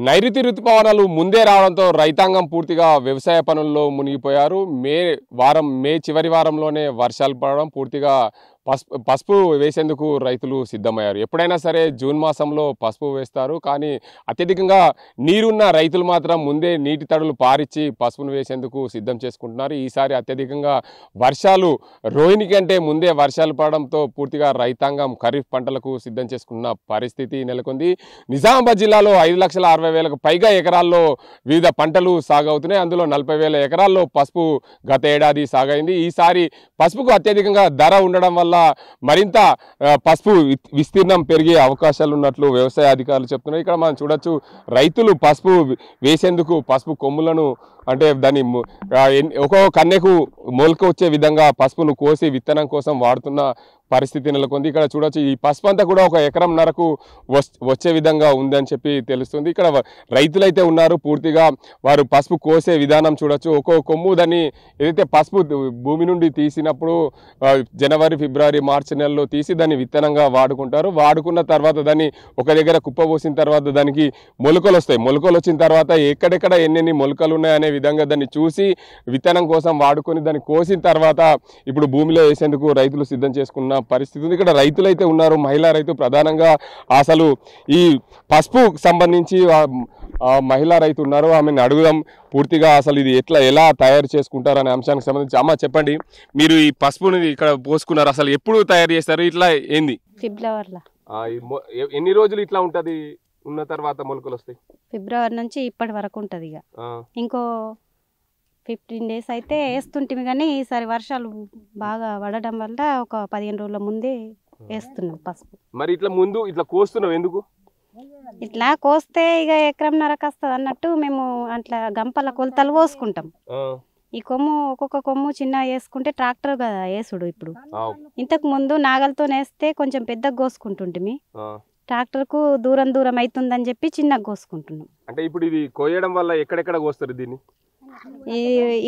నైరుతి రుతుపవనాలు ముందే రావడంతో రైతాంగం పూర్తిగా వ్యవసాయ పనుల్లో మునిగిపోయారు. మే చివరి వారంలోనే వర్షాలు పడడం పూర్తిగా పసుపు వేసేందుకు రైతులు సిద్ధమయ్యారు. ఎప్పుడైనా సరే జూన్ మాసంలో పసుపు వేస్తారు, కానీ అత్యధికంగా నీరున్న రైతులు మాత్రం ముందే నీటి తడులు పారిచ్చి పసుపును వేసేందుకు సిద్ధం చేసుకుంటున్నారు. ఈసారి అత్యధికంగా వర్షాలు రోహిణి కంటే ముందే వర్షాలు పడడంతో పూర్తిగా రైతాంగం ఖరీఫ్ పంటలకు సిద్ధం చేసుకున్న పరిస్థితి నెలకొంది. నిజామాబాద్ జిల్లాలో 5,60,000కు పైగా ఎకరాల్లో వివిధ పంటలు సాగవుతున్నాయి. అందులో 40,000 ఎకరాల్లో పసుపు గత ఏడాది సాగైంది. ఈసారి పసుపుకు అత్యధికంగా ధర ఉండడం వల్ల మరింత పసుపు విస్తీర్ణం పెరిగే అవకాశాలు ఉన్నట్లు వ్యవసాయ అధికారులు చెప్తున్నారు. ఇక్కడ మనం చూడొచ్చు, రైతులు పసుపు వేసేందుకు పసుపు కొమ్ములను అంటే దాన్ని ఒక్కొక్క కన్నెకు మొలక వచ్చే విధంగా పసుపును కోసి విత్తనం కోసం వాడుతున్న పరిస్థితి నెలకొంది. ఇక్కడ చూడొచ్చు, ఈ పసుపు అంతా కూడా 1 ఎకరంన్నరకు వచ్చే విధంగా ఉందని చెప్పి తెలుస్తుంది. ఇక్కడ రైతులైతే ఉన్నారు, పూర్తిగా వారు పసుపు కోసే విధానం చూడొచ్చు. ఒక్కొక్క కొమ్ము దాన్ని ఏదైతే పసుపు భూమి నుండి తీసినప్పుడు జనవరి, ఫిబ్రవరి, మార్చి నెలలో తీసి దాన్ని విత్తనంగా వాడుకుంటారు. వాడుకున్న తర్వాత దాన్ని ఒక దగ్గర కుప్పపోసిన తర్వాత దానికి మొలకలు వస్తాయి. మొలకలు వచ్చిన తర్వాత ఎక్కడెక్కడ ఎన్నెన్ని మొలకలు ఉన్నాయనే విధంగా దాన్ని చూసి విత్తనం కోసం వాడుకొని దాన్ని కోసిన తర్వాత ఇప్పుడు భూమిలో వేసేందుకు రైతులు సిద్ధం చేసుకున్న పరిస్థితి ఉంది. ఇక్కడ రైతులైతే ఉన్నారు, మహిళా రైతు ప్రధానంగా. అసలు ఈ పసుపు సంబంధించి మహిళా రైతు ఉన్నారు, ఆమెను అడుగుదాం పూర్తిగా అసలు ఇది ఎలా తయారు చేసుకుంటారు అనే అంశానికి సంబంధించి. అమ్మ చెప్పండి, మీరు ఈ పసుపుని ఇక్కడ పోసుకున్నారు, అసలు ఎప్పుడు తయారు చేస్తారు, ఇట్లా ఏంది? ఫిబ్రవరిలో. ఎన్ని రోజులు ఇట్లా ఉంటది, ఉన్న తర్వాత మొలకలు వస్తాయి? ఫిబ్రవరి నుంచి ఇప్పటి వరకు ఉంటుంది. ఇక ఇంకో 15 days అయితే వేస్తుంటిమి, కానీ ఈసారి వర్షాలు బాగా పడడం వల్ల ఒక 15 రోజుల ముందే వేస్తున్నాం పసుపు. మరి ఇట్లా ముందు ఇట్లా కోస్తున్నాం ఎందుకు? ఇట్లా కోస్తే ఇక ఎకరంన్నరకు వస్తుంది అన్నట్టు మేము అట్లా గంపల కొలతలు పోసుకుంటాం. ఈ కొమ్ము ఒక్కొక్క కొమ్ము చిన్న వేసుకుంటే ట్రాక్టర్ కదా వేసుడు. ఇప్పుడు ఇంతకు ముందు నాగలతో వేస్తే కొంచెం పెద్దగా కోసుకుంటుంటిమి, ట్రాక్టర్కు దూరం దూరం అవుతుందని చెప్పి చిన్నగా కోసుకుంటున్నాం. అంటే ఇప్పుడు ఇది కోయడం వల్ల ఎక్కడెక్కడ కోస్తారు దీన్ని?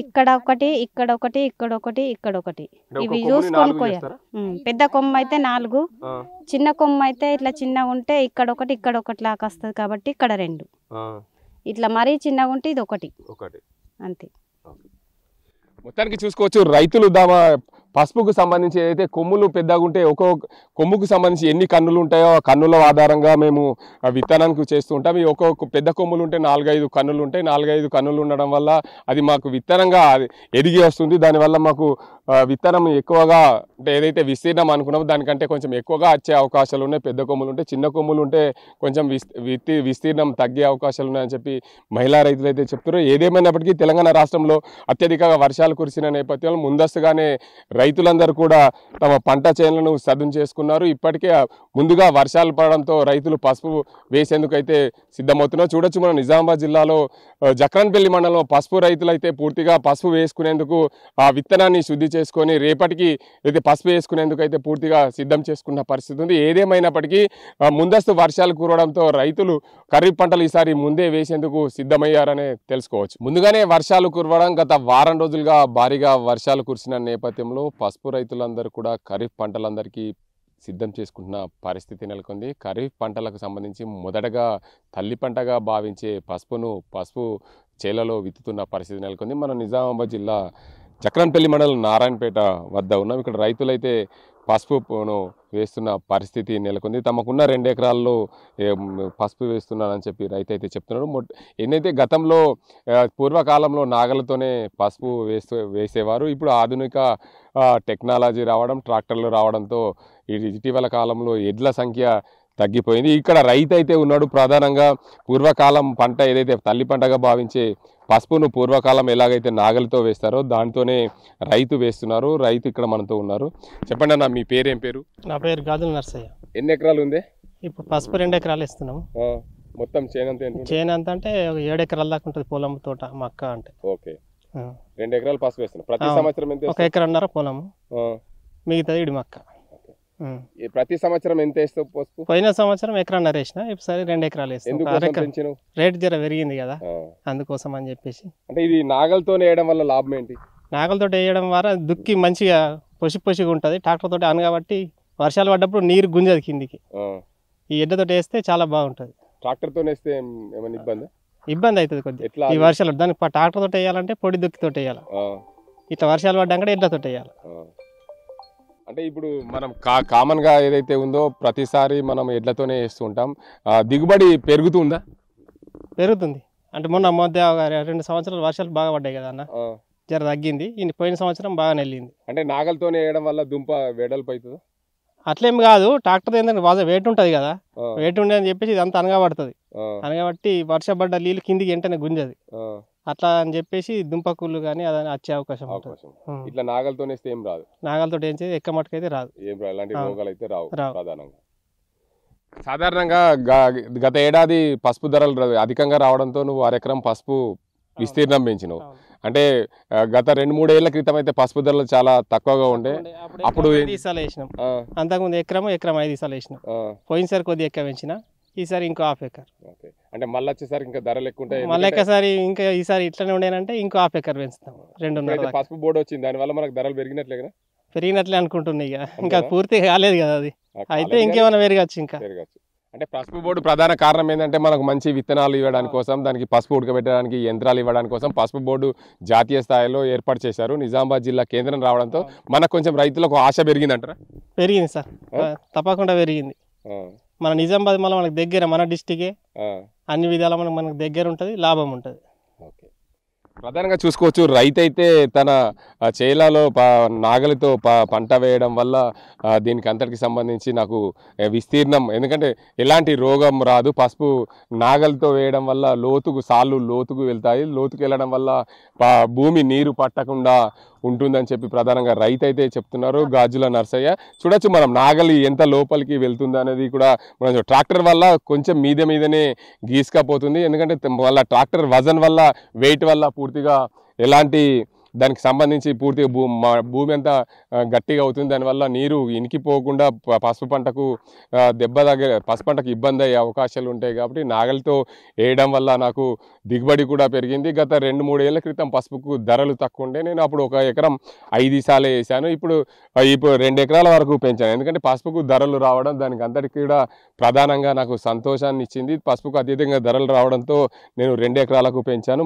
ఇక్కడ ఒకటి, ఇక్కడ ఒకటి, ఇక్కడ ఒకటి, ఇక్కడ ఒకటి, ఇవి చూసుకొని కోయాలి. పెద్ద కొమ్మ అయితే 4, చిన్న కొమ్మ అయితే ఇట్లా చిన్నగా ఉంటే ఇక్కడ ఒకటి, ఇక్కడ ఒకటి లాగా వస్తుంది కాబట్టి ఇక్కడ 2, ఇట్లా మరీ చిన్నగా ఉంటే ఇది ఒకటి అంతే. మొత్తానికి చూసుకోవచ్చు, రైతులు పసుపుకు సంబంధించి ఏదైతే కొమ్ములు పెద్దగా ఉంటే ఒక్కొక్క కొమ్ముకు సంబంధించి ఎన్ని కన్నులు ఉంటాయో ఆ కన్నుల ఆధారంగా మేము విత్తనానికి చేస్తూ ఉంటాం. ఈ ఒక్కొక్క పెద్ద కొమ్ములు ఉంటే 4-5 కన్నులు ఉంటాయి. 4-5 కన్నులు ఉండడం వల్ల అది మాకు విత్తనంగా ఎదిగి వస్తుంది. దానివల్ల మాకు విత్తనం ఎక్కువగా అంటే ఏదైతే విస్తీర్ణం అనుకున్నామో దానికంటే కొంచెం ఎక్కువగా వచ్చే అవకాశాలు ఉన్నాయి. పెద్ద కొమ్ములు ఉంటే, చిన్న కొమ్ములు ఉంటే కొంచెం విస్తీర్ణం తగ్గే అవకాశాలు ఉన్నాయని చెప్పి మహిళా రైతులు అయితే చెప్తున్నారు. ఏదేమైనప్పటికీ తెలంగాణ రాష్ట్రంలో అత్యధికంగా వర్షాలు కురిసిన నేపథ్యంలో ముందస్తుగానే రైతులందరూ కూడా తమ పంట చేనులను సదును చేసుకున్నారు. ఇప్పటికే ముందుగా వర్షాలు పడడంతో రైతులు పసుపు వేసేందుకు అయితే సిద్ధమవుతున్నారు. చూడొచ్చు, మనం నిజామాబాద్ జిల్లాలో జక్రన్పల్లి మండలంలో పసుపు రైతులు అయితే పూర్తిగా పసుపు వేసుకునేందుకు ఆ విత్తనాన్ని శుద్ధి చేసుకొని రేపటికి అయితే పసుపు వేసుకునేందుకు అయితే పూర్తిగా సిద్ధం చేసుకున్న పరిస్థితి ఉంది. ఏదేమైనప్పటికీ ముందస్తు వర్షాలు కురవడంతో రైతులు ఖరీఫ్ పంటలు ఈసారి ముందే వేసేందుకు సిద్ధమయ్యారనే తెలుసుకోవచ్చు. ముందుగానే వర్షాలు కురవడం, గత వారం రోజులుగా భారీగా వర్షాలు కురిసిన నేపథ్యంలో పసుపు రైతులందరూ కూడా ఖరీఫ్ పంటలందరికీ సిద్ధం చేసుకుంటున్న పరిస్థితి నెలకొంది. ఖరీఫ్ పంటలకు సంబంధించి మొదటగా తల్లి పంటగా భావించే పసుపు చేలలో విత్తుతున్న పరిస్థితి నెలకొంది. మనం నిజామాబాద్ జిల్లా జక్రన్పల్లి మండలం నారాయణపేట వద్ద ఉన్నాం. ఇక్కడ రైతులైతే పసుపును వేస్తున్న పరిస్థితి నెలకొంది. తమకున్న 2 ఎకరాల్లో పసుపు వేస్తున్నారని చెప్పి రైతు అయితే చెప్తున్నాడు. ఏంటంటే గతంలో పూర్వకాలంలో నాగలతోనే పసుపు వేసేవారు. ఇప్పుడు ఆధునిక టెక్నాలజీ రావడం, ట్రాక్టర్లు రావడంతో ఇటీవల కాలంలో ఎడ్ల సంఖ్య తగ్గిపోయింది. ఇక్కడ రైతు అయితే ఉన్నాడు, ప్రధానంగా పూర్వకాలం పంట ఏదైతే తల్లి పంటగా భావించే పసుపును పూర్వకాలం ఎలాగైతే నాగలితో వేస్తారో దాంతోనే రైతు వేస్తున్నారు. రైతు ఇక్కడ మనతో ఉన్నారు. చెప్పండి అన్న, మీ పేరు ఏం పేరు? నా పేరు గాజుల నర్సయ్య. ఎన్ని ఎకరాలు ఉంది ఇప్పుడు? పసుపు 2 ఎకరాలు ఇస్తున్నాము. మొత్తం చేనంత అంటే 7 ఎకరాల దాకా ఉంటుంది. పొలం, తోట, మక్క అంటే. ఓకే, 2 ఎకరాలు పసుపు వేస్తున్నారు. ప్రతి సంవత్సరం ఎంత? 1 ఎకరన్నర పొలము, మిగతాది ఇడి మక్క. ప్రతి సంవత్సరం ఎంత వేస్తావు పసుపు? పోయిన సంవత్సరం 1 ఎకరన్నర వేసిన, ఇప్పుడు 2 ఎకరాలు వేస్తాను. రేట్ జర పెరిగింది కదా, అందుకోసం అని చెప్పేసి. అంటే ఇది నాగలతో వేయడం వల్ల లాభం ఏంటి? నాగలతో వేయడం వల్ల దుక్కి మంచిగా పొసిగా ఉంటుంది. ట్రాక్టర్ తోటి అను కాబట్టి వర్షాలు పడ్డప్పుడు నీరు గుంజది కిందికి. ఈ ఎడ్డతో వేస్తే చాలా బాగుంటుంది. ట్రాక్టర్తో వేస్తే ఏమైనా ఇబ్బంది అవుతుంది కొద్దిగా ఈ వర్షాలు. దాన్ని ట్రాక్టర్ తోటి వేయాలంటే పొడి దుక్కితో వేయాలి, ఇట్లా వర్షాలు పడ్డాక ఎడ్లతో వేయాలి. అంటే ఇప్పుడు మనం కామన్గా ఏదైతే ఉందో ప్రతిసారి మనం ఎడ్లతోనే వేస్తూ ఉంటాం. దిగుబడి పెరుగుతుందా? పెరుగుతుంది. అంటే మొన్న మధ్య 2 సంవత్సరాలు వర్షాలు బాగా పడ్డాయి కదా అన్న, జర తగ్గింది. పోయిన సంవత్సరం బాగా నెల్లింది. అంటే నాగలతోనే వేయడం వల్ల దుంప వెడల్పు అవుతుంది? అట్లేం కాదు, ట్రాక్టర్ ఏంటంటే వెయిట్ ఉంటుంది కదా, వెయిట్ ఉండే అని చెప్పేసి ఇదంతా అనగబడుతుంది. అనగబట్టి వర్షపడ్డ నీళ్ళు కిందికి వెంటనే గుంజది. అట్లా అని చెప్పేసి దుంపకుళ్ళు కానీ అదని వచ్చే అవకాశం ఉంటుంది. ఇట్లా నాగలతో ఏం రాదు, నాగలతో ఏం చేసి ఎక్క మట్టుకైతే రాదు, ఏం రాదు, అలాంటి రోగాలు అయితే రావు ప్రధానంగా. సాధారణంగా గత ఏడాది పసుపు ధరలు అధికంగా రావడంతో నువ్వు 1 ఎకరం పసుపు విస్తీర్ణం పెంచినావు. అంటే గత 2-3 ఏళ్ల క్రితం అయితే పసుపు ధరలు చాలా తక్కువగా ఉండే. అప్పుడు 5 సార్లు వేసినాం, అంతకుముందు ఎకరం 5 సార్లు వేసినాం. పోయినసారి కొద్దిగా ఎక్కువ పెంచిన, ఈసారి ఇంకో 1/2 ఎకర్. అంటే మళ్ళీ వచ్చేసరికి ఇంకా ధరలు ఎక్కువ ఉంటాయి. మళ్ళీ ఒకసారి ఇంకా ఈసారి ఇట్లనే ఉండేనంటే ఇంకో 1/2 ఎకర్ పెంచుతాం. 2.5 పసుపు బోర్డు వచ్చింది, దానివల్ల మనకు ధరలు పెరిగినట్లే కదా? పెరిగినట్లే అనుకుంటున్నాయి. ఇంకా పూర్తిగా కాలేదు కదా అది, అయితే ఇంకేమైనా పెరగచ్చు. ఇంకా అంటే పసుపు బోర్డు ప్రధాన కారణం ఏంటంటే మనకు మంచి విత్తనాలు ఇవ్వడానికి కోసం, దానికి పసుపు ఉడకబెట్టడానికి యంత్రాలు ఇవ్వడానికి కోసం పసుపు బోర్డు జాతీయ స్థాయిలో ఏర్పాటు చేశారు. నిజామాబాద్ జిల్లా కేంద్రం రావడంతో మనకు కొంచెం రైతులకు ఆశ పెరిగిందంటారా? పెరిగింది సార్, తప్పకుండా పెరిగింది. మన నిజామాబాద్ మళ్ళీ మనకు దగ్గర, మన డిస్టికే అన్ని విధాల మనకు దగ్గర ఉంటుంది, లాభం ఉంటుంది. ప్రధానంగా చూసుకోవచ్చు, రైతు అయితే తన చేలలో నాగలితో పంట వేయడం వల్ల దీనికి అంతటికి సంబంధించి నాకు విస్తీర్ణం, ఎందుకంటే ఎలాంటి రోగం రాదు. పసుపు నాగలితో వేయడం వల్ల సాళ్ళు లోతుకు వెళ్తాయి, లోతుకు వెళ్ళడం వల్ల భూమి నీరు పట్టకుండా ఉంటుందని చెప్పి ప్రధానంగా రైతు అయితే చెప్తున్నారు. గాజుల నర్సయ్య. చూడొచ్చు మనం నాగలి ఎంత లోపలికి వెళ్తుంది అనేది కూడా మనం ట్రాక్టర్ వల్ల కొంచెం మీదనే గీసుకపోతుంది, ఎందుకంటే వాళ్ళ ట్రాక్టర్ వజన్ వల్ల, వెయిట్ వల్ల పూర్తిగా ఎలాంటి దానికి సంబంధించి పూర్తిగా భూమి అంతా గట్టిగా అవుతుంది. దానివల్ల నీరు ఇనికిపోకుండా పసుపు పంటకు పసుపు పంటకు ఇబ్బంది అయ్యే అవకాశాలు ఉంటాయి. కాబట్టి నాగలితో వేయడం వల్ల నాకు దిగుబడి కూడా పెరిగింది. గత 2-3 ఏళ్ల క్రితం పసుపుకు ధరలు తక్కువ ఉండే, నేను అప్పుడు 1 ఎకరం 5 సార్లు వేసాను. ఇప్పుడు 2 ఎకరాల వరకు పెంచాను, ఎందుకంటే పసుపుకు ధరలు రావడం దానికి అంతటికి కూడా ప్రధానంగా నాకు సంతోషాన్ని ఇచ్చింది. పసుపుకు అత్యధికంగా ధరలు రావడంతో నేను 2 ఎకరాలకు పెంచాను.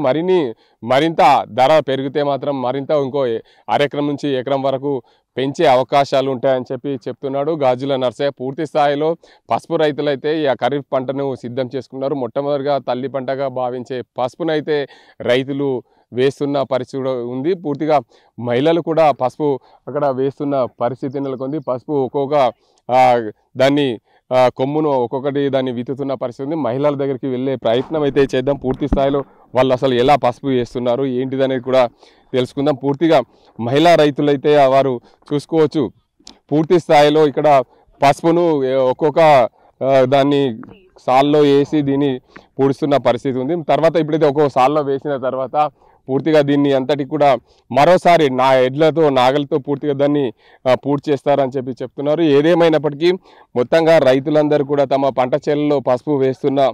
మరింత ధర పెరిగితే మాత్రం మరింత ఇంకో 1/2 ఎకరం నుంచి ఎకరం వరకు పెంచే అవకాశాలు ఉంటాయని చెప్పి చెప్తున్నాడు గాజుల నర్సయ్య. పూర్తి స్థాయిలో పసుపు రైతులైతే ఈ ఖరీఫ్ పంటను సిద్ధం చేసుకున్నారు. మొట్టమొదటిగా తల్లి పంటగా భావించే పసుపునైతే రైతులు వేస్తున్న పరిస్థితి ఉంది. పూర్తిగా మహిళలు కూడా పసుపు అక్కడ వేస్తున్న పరిస్థితి నెలకొంది. పసుపు ఒక్కొక్క దాన్ని కొమ్మును ఒక్కొక్కటి దాన్ని విత్తుతున్న పరిస్థితి ఉంది. మహిళల దగ్గరికి వెళ్ళే ప్రయత్నం అయితే చేద్దాం. పూర్తి స్థాయిలో వాళ్ళు అసలు ఎలా పసుపు వేస్తున్నారు ఏంటిదనేది కూడా తెలుసుకుందాం. పూర్తిగా మహిళా రైతులైతే వారు చూసుకోవచ్చు, పూర్తి స్థాయిలో ఇక్కడ పసుపును ఒక్కొక్క దాన్ని సాల్లో వేసి దీన్ని పూడుస్తున్న పరిస్థితి ఉంది. తర్వాత ఇప్పుడైతే ఒక్కొక్క సాల్లో వేసిన తర్వాత పూర్తిగా దీన్ని అంతటి కూడా మరోసారి నాగలతో పూర్తిగా దాన్ని పూర్తి చేస్తారని చెప్పి చెప్తున్నారు. ఏదేమైనప్పటికీ మొత్తంగా రైతులందరూ కూడా తమ పంట చేలలో పసుపు వేస్తున్న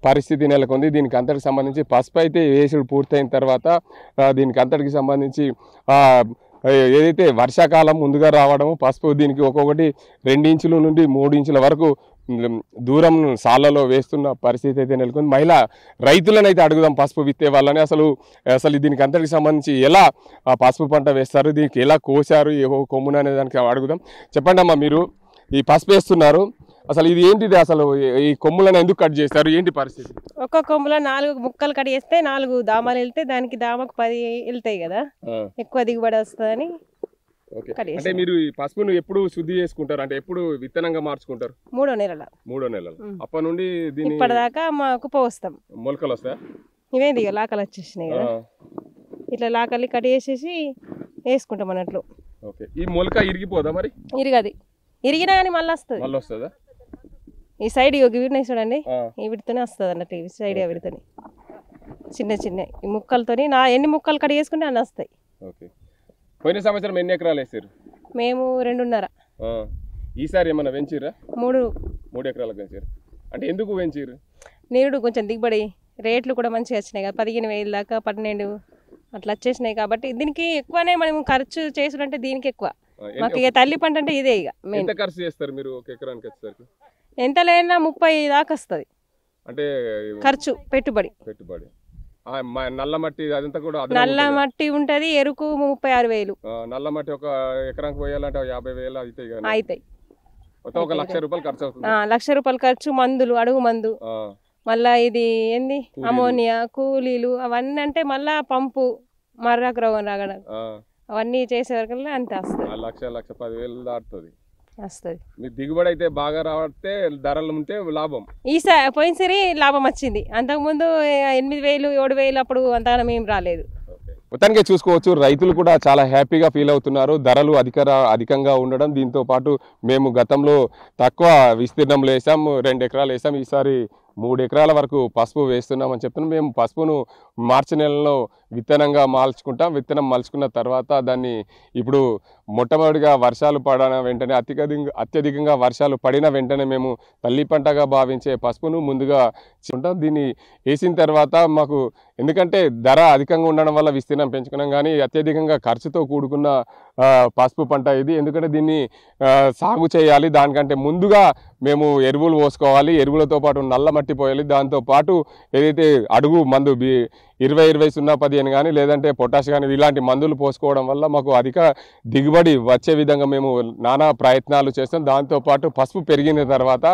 పరిస్థితి నెలకొంది. దీనికి అంతటికి సంబంధించి పసుపు అయితే వేసుడు పూర్తయిన తర్వాత దీనికి అంతటికి సంబంధించి ఏదైతే వర్షాకాలం ముందుగా రావడము, పసుపు దీనికి ఒక్కొక్కటి 2 ఇంచుల నుండి 3 ఇంచుల వరకు దూరం సాళ్ళలో వేస్తున్న పరిస్థితి అయితే నెలకొంది. మహిళా రైతులను అయితే అడుగుదాం పసుపు విత్తే వాళ్ళని, అసలు దీనికి అంతటికి సంబంధించి ఎలా పసుపు పంట వేస్తారు, దీనికి ఎలా కోసారు, ఏవో కొమ్మున అనే దానికి అడుగుదాం. చెప్పండి అమ్మా, మీరు ఈ పసుపు వేస్తున్నారు, అసలు ఇది ఏంటిది, అసలు ఈ కొమ్ములను ఎందుకు కట్ చేస్తారు, ఏంటి పరిస్థితి? ఒక్క కొమ్ములో 4 ముక్కలు కట్ చేస్తే 4 దామాలు వెళ్తే దానికి దామకు 10 వెళ్తాయి కదా, ఎక్కువ దిగుబడి వస్తుందని. అంటే మీరు ఈ పసుపును ఎప్పుడు శుద్ధి చేసుకుంటారు, అంటే ఎప్పుడు విత్తనంగా మార్చుకుంటారు? 3వ నెలలు. అప్పటి నుండి దీన్ని ఇప్పటిదాకా మాకు పోస్తాం. మొలకలు వస్తాయా? ఇవేంది ఇక లాకలు వచ్చేసినాయి కదా, ఇట్లా లాకల్ని కట్ చేసేసి వేసుకుంటాం అన్నట్లు. ఈ మొలక ఇరిగిపోదా మరి? ఇరిగినా కానీ మళ్ళీ వస్తుందా? ఈ సైడ్ విడినాయి చూడండి, ఈ విడితోనే వస్తుంది అన్నట్టు. ఈ సైడ్ విడితోని చిన్న ఈ ముక్కలతోని ఎన్ని ముక్కలు కట్ చేసుకుంటే అన్నీ వస్తాయి. పోయిన సంవత్సరం ఎన్ని ఎకరాలు వేసారు? మేము 2.5. ఈసారి ఏమన్నా పెంచిర్రా? 3 ఎకరాలకు పెంచారు. అంటే ఎందుకు పెంచారు? నీరుడు కొంచెం దిగుబడి, రేట్లు కూడా మంచిగా వచ్చినాయి కదా, 15,000 దాకా 12 అట్లా వచ్చేసినాయి. కాబట్టి దీనికి ఎక్కువనే మనం ఖర్చు చేసుడంటే దీనికి ఎక్కువ. మాకు ఇక తల్లి పంట అంటే ఇదే. ఇక ఎంత ఖర్చు చేస్తారు మీరు 1 ఎకరానికి వచ్చేసరికి? ఎంత లేనా 30 దాకా వస్తుంది. అంటే ఖర్చు పెట్టుబడి నల్ల మట్టి అదంతా కూడా నల్ల మట్టి ఉంటది, ఎరుకు 36,000. నల్ల మట్టి ఒక ఎకరానికి పోయాలంటే 50,000 అవుతాయి కదా, అవుతాయి. మొత్తం ఒక 1,00,000 రూపాయలు ఖర్చు అవుతుంది. 1,00,000 రూపాయలు ఖర్చు, మందులు, అడుగు మందు, మళ్ళా ఇది ఏంది అమోనియా, కూలీలు అవన్నీ, అంటే మళ్ళా పంపు మర్రాకు రోగం రాగడం అవన్నీ చేసే వరకు అంతే వస్తుంది. 1,10,000 దాటుతుంది వస్తుంది. మీ దిగుబడి అయితే బాగా రావడితే ధరలు ఉంటే లాభం. పోయినసరి లాభం వచ్చింది, అంతకుముందు 8,000 7,000 అప్పుడు అంతగానం ఏం రాలేదు. మొత్తానికి చూసుకోవచ్చు, రైతులు కూడా చాలా హ్యాపీగా ఫీల్ అవుతున్నారు. ధరలు అధికంగా ఉండడం, దీంతో పాటు మేము గతంలో తక్కువ విస్తీర్ణంలో వేసాం, 2 ఎకరాలు వేసాం, ఈసారి 3 ఎకరాల వరకు పసుపు వేస్తున్నామని చెప్తున్నాం. మేము పసుపును మార్చి నెలలో విత్తనంగా మార్చుకుంటాం. విత్తనం మలుచుకున్న తర్వాత దాన్ని ఇప్పుడు మొట్టమొదటిగా వర్షాలు పడిన వెంటనే అత్యధికంగా వర్షాలు పడిన వెంటనే మేము తల్లి పంటగా భావించే పసుపును ముందుగా ఉంటాం. దీన్ని వేసిన తర్వాత మాకు ఎందుకంటే ధర అధికంగా ఉండడం వల్ల విస్తీర్ణం పెంచుకున్నాం, కానీ అత్యధికంగా ఖర్చుతో కూడుకున్న పసుపు పంట ఇది. ఎందుకంటే దీన్ని సాగు చేయాలి, దానికంటే ముందుగా మేము ఎరువులు పోసుకోవాలి, ఎరువులతో పాటు నల్ల మట్టి పోయాలి, దాంతోపాటు ఏదైతే అడుగు మందు 20-20-0-15 కానీ లేదంటే పొటాష్ కానీ ఇలాంటి మందులు పోసుకోవడం వల్ల మాకు అధిక దిగుబడి వచ్చే విధంగా మేము నానా ప్రయత్నాలు చేస్తాం. దాంతోపాటు పసుపు పెరిగిన తర్వాత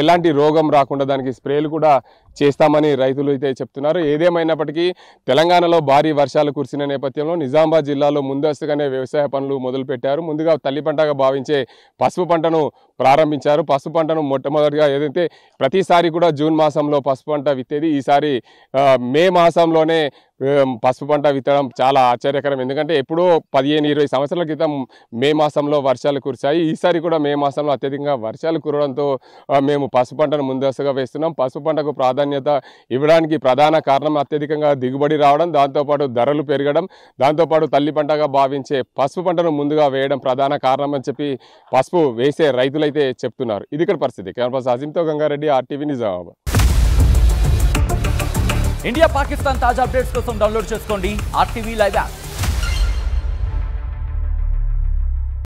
ఎలాంటి రోగం రాకుండా దానికి స్ప్రేలు కూడా చేస్తామని రైతులు అయితే చెప్తున్నారు. ఏదేమైనప్పటికీ తెలంగాణలో భారీ వర్షాలు కురిసిన నేపథ్యంలో నిజామాబాద్ జిల్లాలో ముందస్తుగానే వ్యవసాయ పనులు మొదలుపెట్టారు. ముందుగా తల్లి పంటగా భావించే పసుపు పంటను ప్రారంభించారు. పసుపు పంటను మొట్టమొదటిగా ఏదైతే ప్రతిసారి కూడా జూన్ మాసంలో పసుపు పంట విత్తేది, ఈసారి మే మాసంలోనే పసుపు పంట విత్తడం చాలా ఆశ్చర్యకరం. ఎందుకంటే ఎప్పుడో 15-20 సంవత్సరాల క్రితం మే మాసంలో వర్షాలు కురిశాయి. ఈసారి కూడా మే మాసంలో అత్యధికంగా వర్షాలు కురవడంతో మేము పసుపు పంటను ముందస్తుగా వేస్తున్నాం. పసుపు పంటకు ప్రాధాన్యత ఇవ్వడానికి ప్రధాన కారణం అత్యధికంగా దిగుబడి రావడం, దాంతోపాటు ధరలు పెరగడం, దాంతోపాటు తల్లి పంటగా భావించే పసుపు పంటను ముందుగా వేయడం ప్రధాన కారణం అని చెప్పి పసుపు వేసే రైతులైతే చెప్తున్నారు. ఇది ఇక్కడ పరిస్థితి. కెమెరా అజీంతో గంగారెడ్డి, RTV నిజామాబాద్. ఇండియా పాకిస్తాన్ తాజా అప్డేట్స్ కోసం డౌన్లోడ్ చేసుకోండి RTV లైవ్ యాప్.